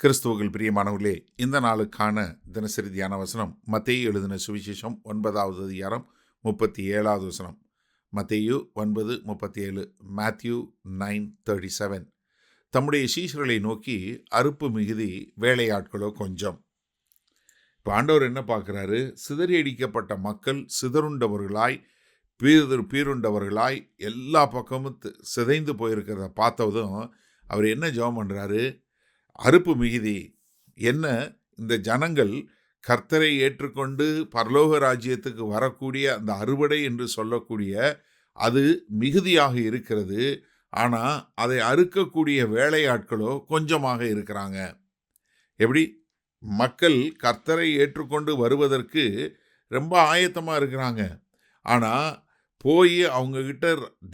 கிறிஸ்துவுக்குள் பிரியமானவர்களே, இந்த நாளுக்கான தினசரி தியான வசனம் மத்தேயு எழுதின சுவிசேஷம் 9வது அதிகாரம் 37வது வசனம். மத்தேயு 9:37, மேத்யூ 9:37. தம்முடைய சீஷர்களை நோக்கி, அறுப்பு மிகுதி, வேலையாட்களோ கொஞ்சம். இப்போ ஆண்டவர் என்ன பார்க்குறாரு? சிதறடிக்கப்பட்ட மக்கள் சிதறுண்டவர்களாய், பீருண்டவர்களாய், எல்லா பக்கமும் சிதைந்து போயிருக்கிறத பார்த்ததும் அவர் என்ன ஜெபம் பண்ணுறாரு? அறுப்பு மிகுதி. என்ன, இந்த ஜனங்கள் கர்த்தரை ஏற்றுக்கொண்டு பரலோக ராஜ்யத்துக்கு வரக்கூடிய அந்த அறுவடை என்று சொல்லக்கூடிய அது மிகுதியாக இருக்கிறது. ஆனால் அதை அறுக்கக்கூடிய வேலையாட்களோ கொஞ்சமாக இருக்கிறாங்க. எப்படி? மக்கள் கர்த்தரை ஏற்றுக்கொண்டு வருவதற்கு ரொம்ப ஆயத்தமாக இருக்கிறாங்க. ஆனால் போய் அவங்கக்கிட்ட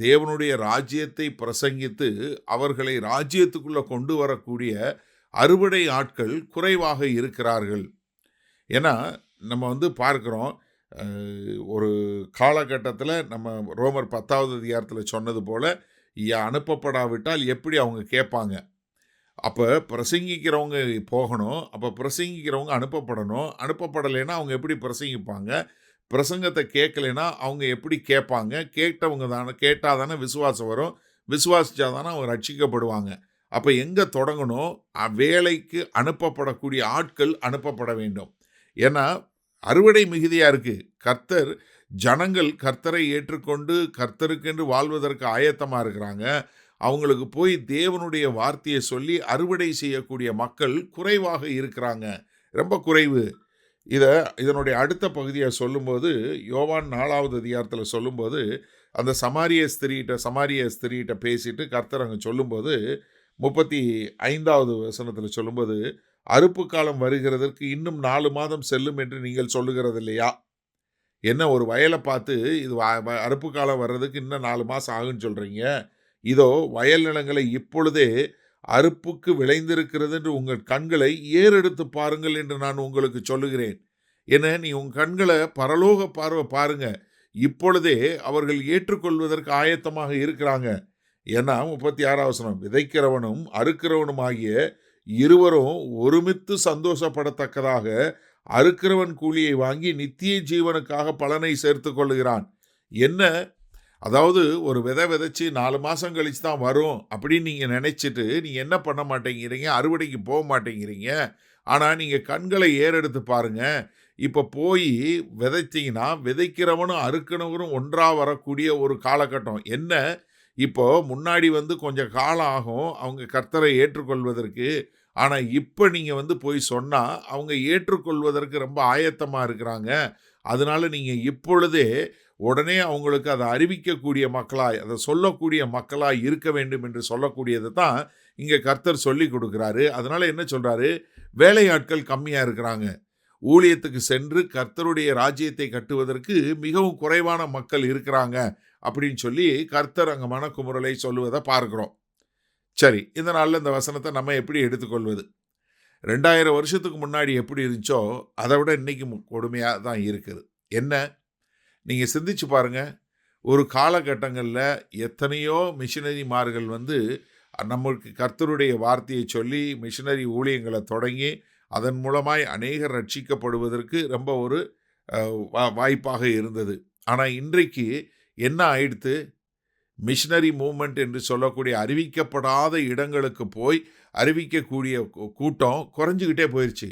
தேவனுடைய ராஜ்யத்தை பிரசங்கித்து அவர்களை ராஜ்யத்துக்குள்ளே கொண்டு வரக்கூடிய அறுவடை ஆட்கள் குறைவாக இருக்கிறார்கள். ஏன்னா நம்ம பார்க்குறோம், ஒரு காலகட்டத்தில் நம்ம ரோமர் 10வது அதிகாரத்தில் சொன்னது போல், அனுப்பப்படாவிட்டால் எப்படி அவங்க கேட்பாங்க? அப்போ பிரசங்கிக்கிறவங்க போகணும், அப்போ பிரசங்கிக்கிறவங்க அனுப்பப்படணும். அனுப்பப்படலைன்னா அவங்க எப்படி பிரசங்கிப்பாங்க? பிரசங்கத்தை கேட்கலைன்னா அவங்க எப்படி கேட்பாங்க? கேட்டால் தானே விசுவாசம் வரும். விசுவாசிச்சா தானே அவங்க ரட்சிக்கப்படுவாங்க. அப்போ எங்கே தொடங்கணும்? வேலைக்கு அனுப்பப்படக்கூடிய ஆட்கள் அனுப்பப்பட வேண்டும். ஏன்னா அறுவடை மிகுதியாக இருக்குது. ஜனங்கள் கர்த்தரை ஏற்றுக்கொண்டு கர்த்தருக்கென்று வாழ்வதற்கு ஆயத்தமாக இருக்கிறாங்க. அவங்களுக்கு போய் தேவனுடைய வார்த்தையை சொல்லி அறுவடை செய்யக்கூடிய மக்கள் குறைவாக இருக்கிறாங்க, ரொம்ப குறைவு. இதனுடைய அடுத்த பகுதியை சொல்லும்போது, யோவான் 4வது அதிகாரத்தில் சொல்லும்போது, அந்த சமாரிய ஸ்திரீட்ட பேசிட்டு கர்த்தர் அங்கே சொல்லும்போது 35வது வசனத்தில் சொல்லும்போது, அறுப்பு காலம் வருகிறதற்கு இன்னும் 4 மாதம் செல்லும் என்று நீங்கள் சொல்லுகிறது இல்லையா? என்ன, ஒரு வயலை பார்த்து இது அறுப்பு காலம் வர்றதுக்கு இன்னும் 4 மாதம் ஆகுன்னு சொல்கிறீங்க? இதோ வயல் நிலங்களை இப்பொழுதே அறுப்புக்கு விளைந்திருக்கிறது என்று உங்கள் கண்களை ஏறெடுத்து பாருங்கள் என்று நான் உங்களுக்கு சொல்லுகிறேன். ஏன்னா, நீ உங்கள் கண்களை பரலோக பார்வை பாருங்க. இப்பொழுதே அவர்கள் ஏற்றுக்கொள்வதற்கு ஆயத்தமாக இருக்கிறாங்க. ஏன்னா 36வது வசனம், விதைக்கிறவனும் அறுக்கிறவனும் ஆகிய இருவரும் ஒருமித்து சந்தோஷப்படத்தக்கதாக அறுக்கிறவன் கூலியை வாங்கி நித்திய ஜீவனுக்காக பலனை சேர்த்து கொள்ளுகிறான். என்ன, அதாவது ஒரு விதைச்சு 4 மாதம் கழிச்சு தான் வரும் அப்படின்னு நீங்கள் நினைச்சிட்டு நீங்கள் என்ன பண்ண மாட்டேங்கிறீங்க? அறுவடைக்கு போக மாட்டேங்கிறீங்க. ஆனால் நீங்கள் கண்களை ஏறெடுத்து பாருங்க. இப்போ போய் விதைச்சிங்கன்னா விதைக்கிறவனும் அறுக்கிறவனும் ஒன்றாக வரக்கூடிய ஒரு காலகட்டம். என்ன, இப்போ முன்னாடி கொஞ்சம் காலம் ஆகும் அவங்க கர்த்தரை ஏற்றுக்கொள்வதற்கு. ஆனால் இப்போ நீங்கள் போய் சொன்னால் அவங்க ஏற்றுக்கொள்வதற்கு ரொம்ப ஆயத்தமாக இருக்கிறாங்க. அதனால நீங்கள் இப்பொழுதே உடனே அவங்களுக்கு அதை அறிவிக்கக்கூடிய மக்களாய், அதை சொல்லக்கூடிய மக்களாய் இருக்க வேண்டும் என்று சொல்லக்கூடியது தான் இங்கே கர்த்தர் சொல்லி கொடுக்குறாரு. அதனால என்ன சொல்கிறாரு? வேலையாட்கள் கம்மியாக இருக்கிறாங்க. ஊழியத்துக்கு சென்று கர்த்தருடைய ராஜ்யத்தை கட்டுவதற்கு மிகவும் குறைவான மக்கள் இருக்கிறாங்க அப்படின்னு சொல்லி கர்த்தர் அங்கே மனக்குமுறலை சொல்லுவதை பார்க்குறோம். சரி, இந்த நாளில் இந்த வசனத்தை நம்ம எப்படி எடுத்துக்கொள்வது? 2000 வருஷத்துக்கு முன்னாடி எப்படி இருந்துச்சோ அதை விட இன்னைக்கு கொடுமையாக தான் இருக்குது. என்ன, நீங்கள் சிந்திச்சு பாருங்கள். ஒரு காலகட்டங்களில் எத்தனையோ மிஷினரிமார்கள் நம்மளுக்கு கர்த்தருடைய வார்த்தையை சொல்லி மிஷினரி ஊழியங்களை தொடங்கி அதன் மூலமாய் அநேகர் ரட்சிக்கப்படுவதற்கு ரொம்ப ஒரு வாய்ப்பாக இருந்தது. ஆனால் இன்றைக்கு என்ன ஆயிடுத்து? மிஷினரி மூவ்மெண்ட் என்று சொல்லக்கூடிய அறிவிக்கப்படாத இடங்களுக்கு போய் அறிவிக்கக்கூடிய கூட்டம் குறைஞ்சிக்கிட்டே போயிடுச்சு.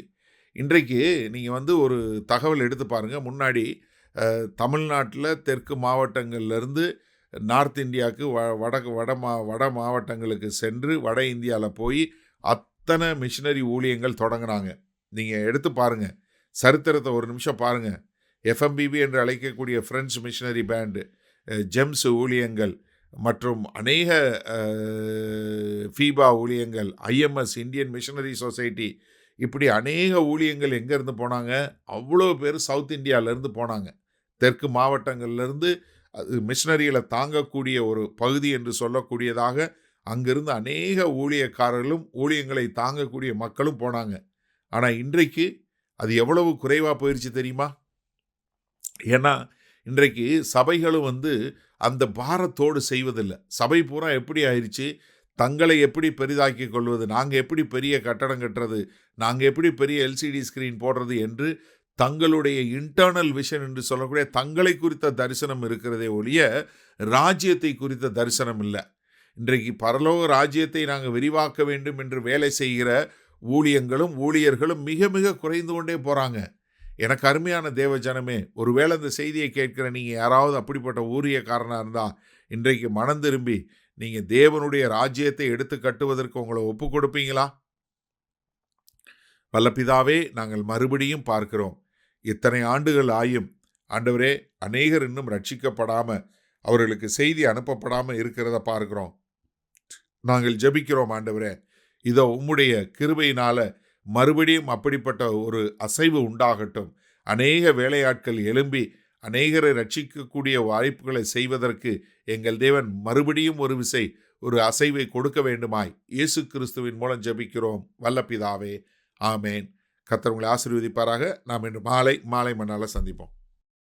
இன்றைக்கு நீங்கள் ஒரு தகவல் எடுத்து பாருங்கள். முன்னாடி தமிழ்நாட்டில் தெற்கு மாவட்டங்கள்லேருந்து நார்த் இந்தியாவுக்கு வட மாவட்டங்களுக்கு சென்று வட இந்தியாவில் போய் அத்தனை மிஷினரி ஊழியங்கள் தொடங்கினாங்க. நீங்கள் எடுத்து பாருங்கள், சரித்திரத்தை ஒரு நிமிஷம் பாருங்கள். FMBB என்று அழைக்கக்கூடிய ஃப்ரெண்ட்ஸ் மிஷினரி பேண்டு, ஜெம்ஸ் ஊழியங்கள் மற்றும் அநேக ஃபீபா ஊழியங்கள், IMS இந்தியன் மிஷனரி சொசைட்டி, இப்படி அநேக ஊழியங்கள் எங்கேருந்து போனாங்க? அவ்வளோ பேர் சவுத் இந்தியாவிலேருந்து போனாங்க. தெற்கு மாவட்டங்கள்லேருந்து அது மிஷனரிகளை தாங்கக்கூடிய ஒரு பகுதி என்று சொல்லக்கூடியதாக அங்கிருந்து அநேக ஊழியக்காரர்களும் ஊழியங்களை தாங்கக்கூடிய மக்களும் போனாங்க. ஆனால் இன்றைக்கு அது எவ்வளவு குறைவாக போயிடுச்சு தெரியுமா? ஏன்னா இன்றைக்கு சபைகளும் அந்த பாரத்தோடு செய்வதில்லை. சபை பூரா எப்படி ஆயிடுச்சு? தங்களை எப்படி பெரிதாக்கிக் கொள்வது, நாங்கள் எப்படி பெரிய கட்டடம் கட்டுறது, நாங்கள் எப்படி பெரிய எல்சிடி ஸ்கிரீன் போடுறது என்று தங்களுடைய இன்டர்னல் விஷன் என்று சொல்லக்கூடிய தங்களை குறித்த தரிசனம் இருக்கிறதே ஒழிய ராஜ்யத்தை குறித்த தரிசனம் இல்லை. இன்றைக்கு பரலோக ராஜ்யத்தை நாங்கள் விரிவாக்க வேண்டும் என்று வேலை செய்கிற ஊழியர்களும் மிக மிக குறைந்து கொண்டே போகிறாங்க. எனக்கு அருமையான தேவ ஜனமே, ஒருவேளை இந்த செய்தியை கேட்கிற நீங்கள் யாராவது அப்படிப்பட்ட ஊழியக்காரனாக இருந்தால் இன்றைக்கு மனம் திரும்பி நீங்கள் தேவனுடைய ராஜ்யத்தை எடுத்து கட்டுவதற்கு உங்களை ஒப்பு கொடுப்பீங்களா? வல்லபிதாவே, நாங்கள் மறுபடியும் பார்க்கிறோம், இத்தனை ஆண்டுகள் ஆயும் ஆண்டவரே அநேகர் இன்னும் ரட்சிக்கப்படாமல் அவர்களுக்கு செய்தி அனுப்பப்படாமல் இருக்கிறத பார்க்கிறோம். நாங்கள் ஜெபிக்கிறோம் ஆண்டவரே, இதோ உம்முடைய கிருபையினால மறுபடியும் அப்படிப்பட்ட ஒரு அசைவு உண்டாகட்டும். அநேக வேலையாட்கள் எழும்பி அநேகரை ரட்சிக்கக்கூடிய வாய்ப்புகளை செய்வதற்கு எங்கள் தேவன் மறுபடியும் ஒரு விசை ஒரு அசைவை கொடுக்க வேண்டுமாய் இயேசு கிறிஸ்துவின் மூலம் ஜெபிக்கிறோம் வல்ல பிதாவே, ஆமேன். கர்த்தர் உங்களை ஆசீர்வதிப்பாராக. நாம் இன்று மாலை மண்ணால சந்திப்போம்.